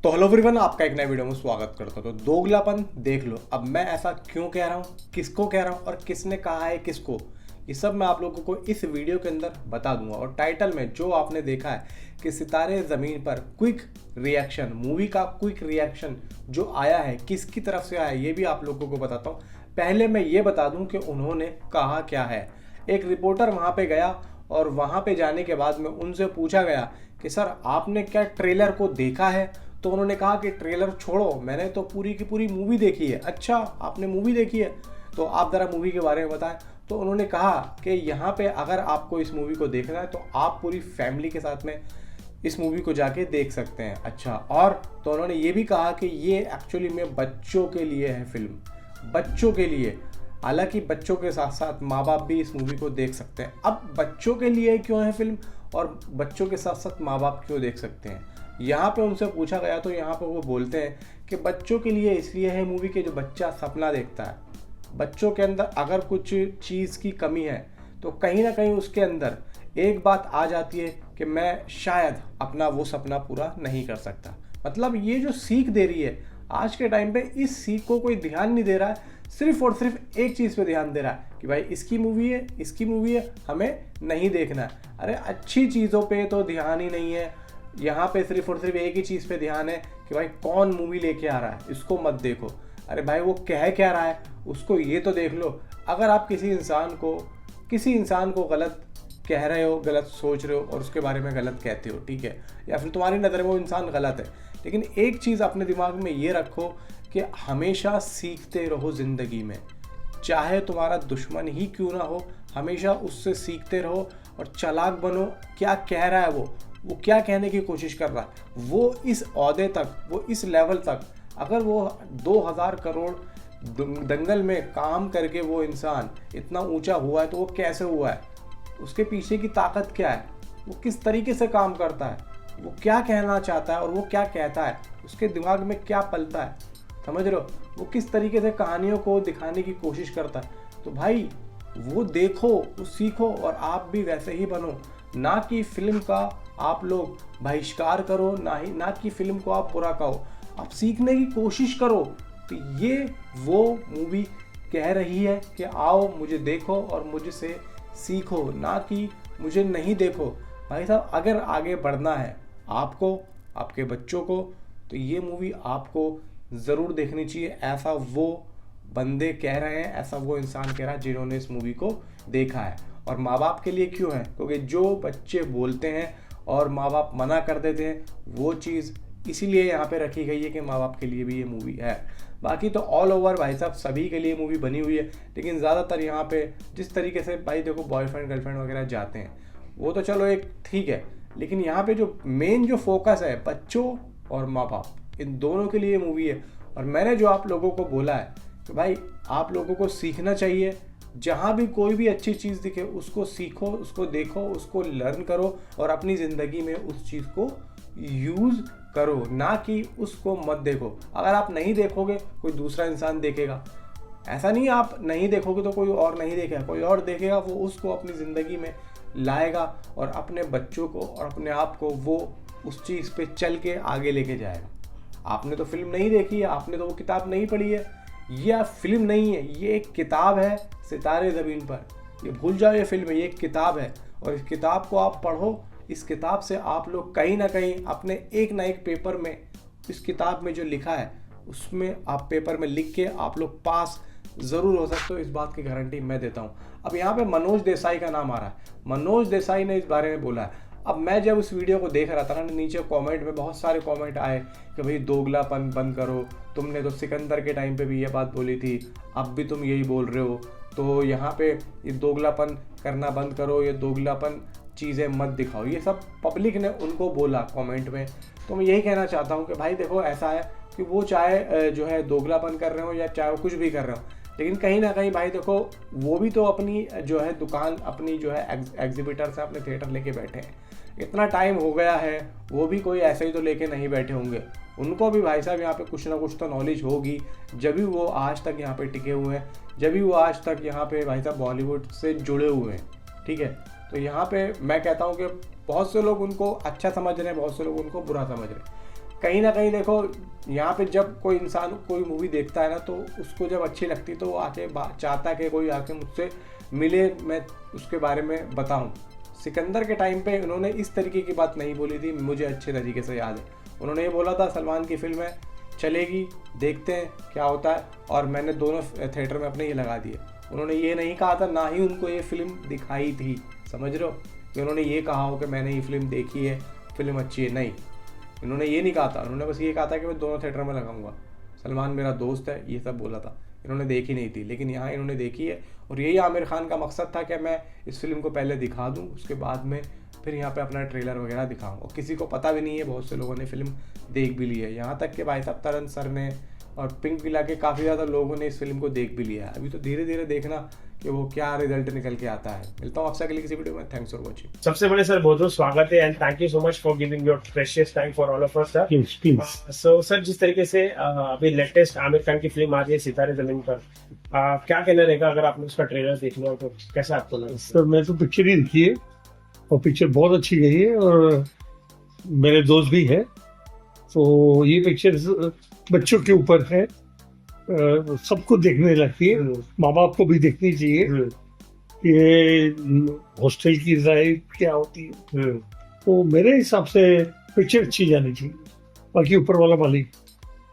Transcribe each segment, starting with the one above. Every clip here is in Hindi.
तो हेलो एवरीवन, आपका एक नए वीडियो में स्वागत करता हूं। तो दोगलापन देख लो। अब मैं ऐसा क्यों कह रहा हूं, किसको कह रहा हूं और किसने कहा है किसको, ये सब मैं आप लोगों को इस वीडियो के अंदर बता दूंगा। और टाइटल में जो आपने देखा है कि सितारे ज़मीन पर क्विक रिएक्शन, मूवी का क्विक रिएक्शन जो आया है किसकी तरफ से आया है ये भी आप लोगों को बताता हूँ। पहले मैं ये बता दूँ कि उन्होंने कहा क्या है। एक रिपोर्टर वहाँ पे गया और वहाँ पे जाने के बाद में उनसे पूछा गया कि सर आपने क्या ट्रेलर को देखा है। तो उन्होंने कहा कि ट्रेलर छोड़ो, मैंने तो पूरी की पूरी मूवी देखी है। अच्छा, आपने मूवी देखी है, तो आप ज़रा मूवी के बारे में बताएं। तो उन्होंने कहा कि यहाँ पे अगर आपको इस मूवी को देखना है तो आप पूरी फैमिली के साथ में इस मूवी को जाके देख सकते हैं। अच्छा, और तो उन्होंने ये भी कहा कि ये एक्चुअली में बच्चों के लिए है फिल्म, बच्चों के लिए। हालांकि बच्चों के साथ साथ माँ बाप भी इस मूवी को देख सकते हैं। अब बच्चों के लिए क्यों है फिल्म और बच्चों के साथ साथ माँ बाप क्यों देख सकते हैं, यहाँ पे उनसे पूछा गया तो यहाँ पे वो बोलते हैं कि बच्चों के लिए इसलिए है मूवी के जो बच्चा सपना देखता है, बच्चों के अंदर अगर कुछ चीज़ की कमी है तो कहीं ना कहीं उसके अंदर एक बात आ जाती है कि मैं शायद अपना वो सपना पूरा नहीं कर सकता। मतलब ये जो सीख दे रही है आज के टाइम पे, इस सीख को कोई ध्यान नहीं दे रहा है। सिर्फ और सिर्फ एक चीज़ पे ध्यान दे रहा है कि भाई इसकी मूवी है, इसकी मूवी है, हमें नहीं देखना है। अरे अच्छी चीज़ों पे तो ध्यान ही नहीं है। यहाँ पे सिर्फ और सिर्फ एक ही चीज़ पे ध्यान है कि भाई कौन मूवी लेके आ रहा है, इसको मत देखो। अरे भाई वो कह क्या रहा है उसको ये तो देख लो। अगर आप किसी इंसान को गलत कह रहे हो, गलत सोच रहे हो और उसके बारे में गलत कहते हो, ठीक है, या फिर तुम्हारी नज़र में वो इंसान गलत है, लेकिन एक चीज़ अपने दिमाग में ये रखो कि हमेशा सीखते रहो ज़िंदगी में। चाहे तुम्हारा दुश्मन ही क्यों ना हो, हमेशा उससे सीखते रहो और चालाक बनो। क्या कह रहा है वो क्या कहने की कोशिश कर रहा है, वो इस ओहदे तक, वो इस लेवल तक, अगर वो 2000 करोड़ दंगल में काम करके वो इंसान इतना ऊंचा हुआ है तो वो कैसे हुआ है, उसके पीछे की ताकत क्या है, वो किस तरीके से काम करता है, वो क्या कहना चाहता है और वो क्या कहता है, उसके दिमाग में क्या पलता है, समझ रहे हो, वो किस तरीके से कहानियों को दिखाने की कोशिश करता है। तो भाई वो देखो, वो सीखो और आप भी वैसे ही बनो। ना कि फिल्म का आप लोग बहिष्कार करो, ना कि फिल्म को आप बुरा कहो, आप सीखने की कोशिश करो। तो ये वो मूवी कह रही है कि आओ मुझे देखो और मुझसे सीखो, ना कि मुझे नहीं देखो। भाई साहब, अगर आगे बढ़ना है आपको, आपके बच्चों को, तो ये मूवी आपको ज़रूर देखनी चाहिए। ऐसा वो बंदे कह रहे हैं, ऐसा वो इंसान कह रहा है जिन्होंने इस मूवी को देखा है। और माँ बाप के लिए क्यों है, क्योंकि जो बच्चे बोलते हैं और माँ बाप मना कर देते हैं, वो चीज़ इसीलिए यहाँ पे रखी गई है कि माँ बाप के लिए भी ये मूवी है। बाकी तो ऑल ओवर भाई साहब सभी के लिए मूवी बनी हुई है, लेकिन ज़्यादातर यहाँ पे जिस तरीके से भाई देखो बॉयफ्रेंड गर्लफ्रेंड वगैरह जाते हैं वो तो चलो एक ठीक है, लेकिन यहाँ पे जो मेन जो फोकस है बच्चों और माँ बाप, इन दोनों के लिए मूवी है। और मैंने जो आप लोगों को बोला है कि भाई आप लोगों को सीखना चाहिए, जहाँ भी कोई भी अच्छी चीज़ दिखे उसको सीखो, उसको देखो, उसको लर्न करो और अपनी ज़िंदगी में उस चीज़ को यूज़ करो, ना कि उसको मत देखो। अगर आप नहीं देखोगे कोई दूसरा इंसान देखेगा, ऐसा नहीं आप नहीं देखोगे तो कोई और नहीं देखेगा, कोई और देखेगा, वो उसको अपनी ज़िंदगी में लाएगा और अपने बच्चों को और अपने आप को वो उस चीज़ पे चल के आगे लेके जाएगा। आपने तो फिल्म नहीं देखी है, आपने तो वो किताब नहीं पढ़ी है, यह फिल्म नहीं है, ये एक किताब है सितारे ज़मीन पर। ये भूल जाओ, ये फिल्म है, ये एक किताब है और इस किताब को आप पढ़ो। इस किताब से आप लोग कहीं ना कहीं अपने एक ना एक पेपर में, इस किताब में जो लिखा है उसमें आप पेपर में लिख के आप लोग पास ज़रूर हो सकते हो, इस बात की गारंटी मैं देता हूँ। अब यहाँ पे मनोज देसाई का नाम आ रहा है, मनोज देसाई ने इस बारे में बोला है। अब मैं जब उस वीडियो को देख रहा था ना, नीचे कमेंट में बहुत सारे कमेंट आए कि भाई दोगलापन बंद करो, तुमने तो सिकंदर के टाइम पे भी ये बात बोली थी, अब भी तुम यही बोल रहे हो, तो यहाँ पे ये दोगलापन करना बंद करो, ये दोगलापन चीज़ें मत दिखाओ, ये सब पब्लिक ने उनको बोला कमेंट में। तो मैं यही कहना चाहता हूँ कि भाई देखो ऐसा है कि वो चाहे जो है दोगलापन कर रहे हो या चाहे वो कुछ भी कर रहे हो, लेकिन कहीं ना कहीं भाई देखो वो भी तो अपनी जो है दुकान, अपनी जो है एग्जिबिटर से अपने थिएटर लेके बैठे हैं, इतना टाइम हो गया है, वो भी कोई ऐसे ही तो लेके नहीं बैठे होंगे, उनको भी भाई साहब यहाँ पे कुछ ना कुछ तो नॉलेज होगी, जब भी वो आज तक यहाँ पे टिके हुए हैं, जब भी वो आज तक यहाँ पे भाई साहब बॉलीवुड से जुड़े हुए हैं, ठीक है। तो यहाँ पे मैं कहता हूँ कि बहुत से लोग उनको अच्छा समझ रहे हैं, बहुत से लोग उनको बुरा समझ रहे हैं। कहीं ना कहीं देखो, यहाँ पे जब कोई इंसान कोई मूवी देखता है ना, तो उसको जब अच्छी लगती तो वो आके चाहता है कि कोई आके मुझसे मिले, मैं उसके बारे में बताऊँ। सिकंदर के टाइम पे उन्होंने इस तरीके की बात नहीं बोली थी, मुझे अच्छे तरीके से याद है। उन्होंने ये बोला था सलमान की फिल्म है, चलेगी, देखते हैं क्या होता है, और मैंने दोनों थिएटर में अपने ये लगा दिए। उन्होंने ये नहीं कहा था, ना ही उनको ये फिल्म दिखाई थी, समझ रहे हो, कि उन्होंने ये कहा हो कि मैंने ये फिल्म देखी है, फिल्म अच्छी है, नहीं, इन्होंने ये नहीं कहा था। उन्होंने बस ये कहा था कि मैं दोनों थिएटर में लगाऊंगा, सलमान मेरा दोस्त है, ये सब बोला था। इन्होंने देखी नहीं थी, लेकिन यहाँ इन्होंने देखी है, और यही आमिर खान का मकसद था कि मैं इस फिल्म को पहले दिखा दूँ, उसके बाद में फिर यहाँ पे अपना ट्रेलर वगैरह दिखाऊँ। और किसी को पता भी नहीं है, बहुत से लोगों ने फिल्म देख भी ली है, यहाँ तक कि भाई साहब तरन सर ने और पिंक विला के काफ़ी ज़्यादा लोगों ने इस फिल्म को देख भी लिया है। अभी तो धीरे धीरे देखना कि वो क्या रिजल्ट निकल के आता है। मिलता हूँ आपसे अगली किसी वीडियो में। Thanks for watching. सबसे पहले सर बहुत बहुत स्वागत है and thank you so much for giving your precious time for all of us sir. So sir, जिस तरीके से अभी लेटेस्ट आमिर खान की फिल्म आ रही है सितारे जमीन पर, क्या कहना रहेगा अगर आपने उसका ट्रेलर देखना हो तो कैसा आपको लगा? सर मैं तो पिक्चर ही देखी है और पिक्चर बहुत अच्छी गई है और मेरे दोस्त भी है, तो ये पिक्चर बच्चों के ऊपर है, सबको देखने लगती है, माँ बाप को भी देखनी चाहिए। ये हॉस्टल की लाइफ क्या होती है, तो मेरे हिसाब से पिक्चर अच्छी जानी चाहिए, बाकी ऊपर वाला मालिक।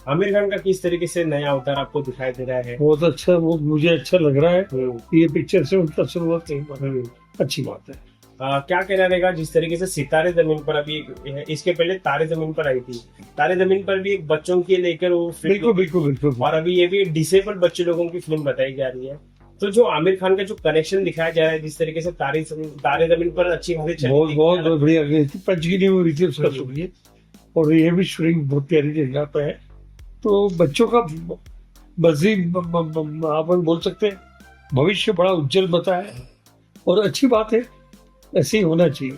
आमिर खान का किस तरीके से नया अवतार आपको दिखाई दे रहा है? बहुत अच्छा, वो मुझे अच्छा लग रहा है। ये पिक्चर से उनका शुरुआत अच्छी बात है। क्या कहना रहेगा जिस तरीके से सितारे जमीन पर अभी इसके पहले तारे जमीन पर आई थी, तारे जमीन पर भी एक बच्चों के लेकर वो बिल्कुल बिल्कुल बिल्कुल, और अभी ये भी डिसेबल बच्चे लोगों की फिल्म बताई जा रही है। तो जो आमिर खान का जो कनेक्शन दिखाया जा रहा है, जिस तरीके से तारे जमीन पर अच्छी बहुत बहुत बढ़िया गई थी, पंचगिनी में हुई थी उसका शूटिंग, और ये भी शूटिंग बहुत प्यारी जगह पे है, तो बच्चों का मजीद आप बोल सकते हैं भविष्य बड़ा उज्जवल बताया, और अच्छी बात है, ऐसे ही होना चाहिए।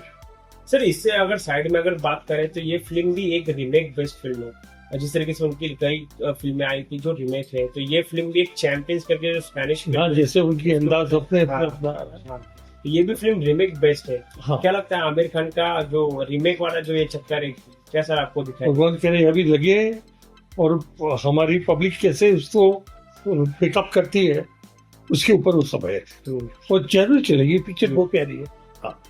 सर, इससे अगर साइड में अगर बात करें तो ये फिल्म भी एक रीमेक बेस्ड फिल्म है, जिस तरीके से उनकी कई फिल्में आई थी जो रीमेक है, तो ये फिल्म भी एक चैंपियंस करके जो स्पेनिश, जैसे उनकी अंदाज अपने तो ये भी फिल्म रीमेक बेस्ड है। क्या लगता है आमिर खान का जो रीमेक वाला जो ये चक्कर है, कैसा आपको दिखाई? भगवान करे अभी लगे, और हमारी पब्लिक कैसे उसको पिकअप करती है उसके ऊपर वो सब है, और जरूर चलेगी पिक्चर, बहुत प्यारी है। हाँ।